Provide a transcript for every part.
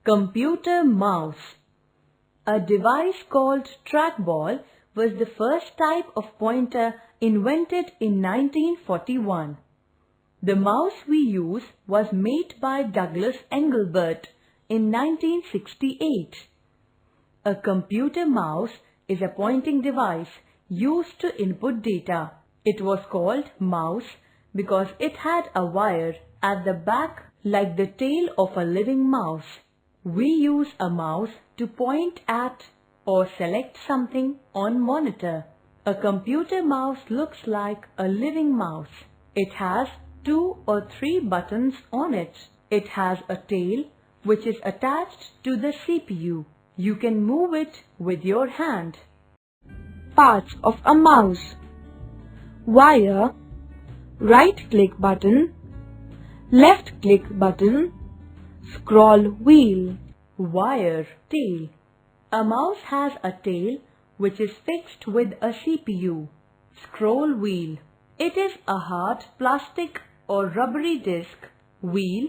Computer mouse. A device called trackball was the first type of pointer invented in 1941. The mouse we use was made by Douglas Engelbart in 1968. A computer mouse is a pointing device used to input data. It was called mouse because it had a wire at the back like the tail of a living mouse. We use a mouse to point at or select something on monitor. A computer mouse looks like a living mouse. It has 2 or 3 buttons on it. It has a tail which is attached to the CPU. You can move it with your hand. Parts of a mouse: wire, right-click button, left-click button, scroll wheel. Wire, tail. A mouse has a tail which is fixed with a CPU. Scroll wheel. It is a hard plastic or rubbery disc wheel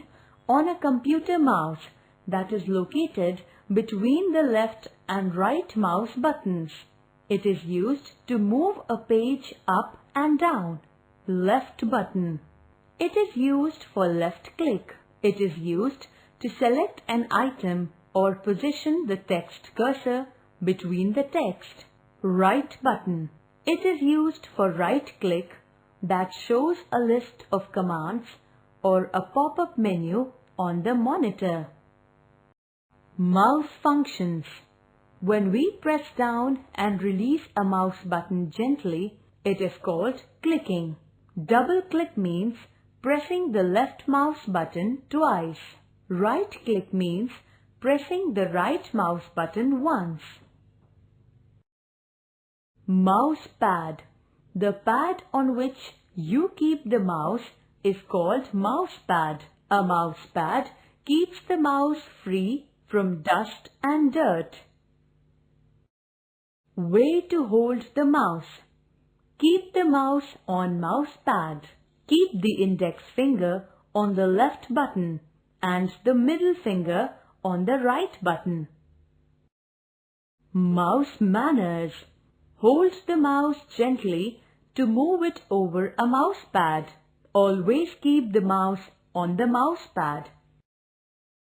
on a computer mouse that is located between the left and right mouse buttons. It is used to move a page up and down. Left button. It is used for left click. It is used to select an item or position the text cursor between the text. Right button. It is used for right click that shows a list of commands or a pop-up menu on the monitor. Mouse functions. When we press down and release a mouse button gently, it is called clicking. Double click means pressing the left mouse button twice. Right click means pressing the right mouse button once. Mouse pad. The pad on which you keep the mouse is called mouse pad. A mouse pad keeps the mouse free from dust and dirt. Way to hold the mouse. Keep the mouse on mouse pad. Keep the index finger on the left button and the middle finger on the right button. Mouse manners. Hold the mouse gently to move it over a mouse pad. Always keep the mouse on the mouse pad.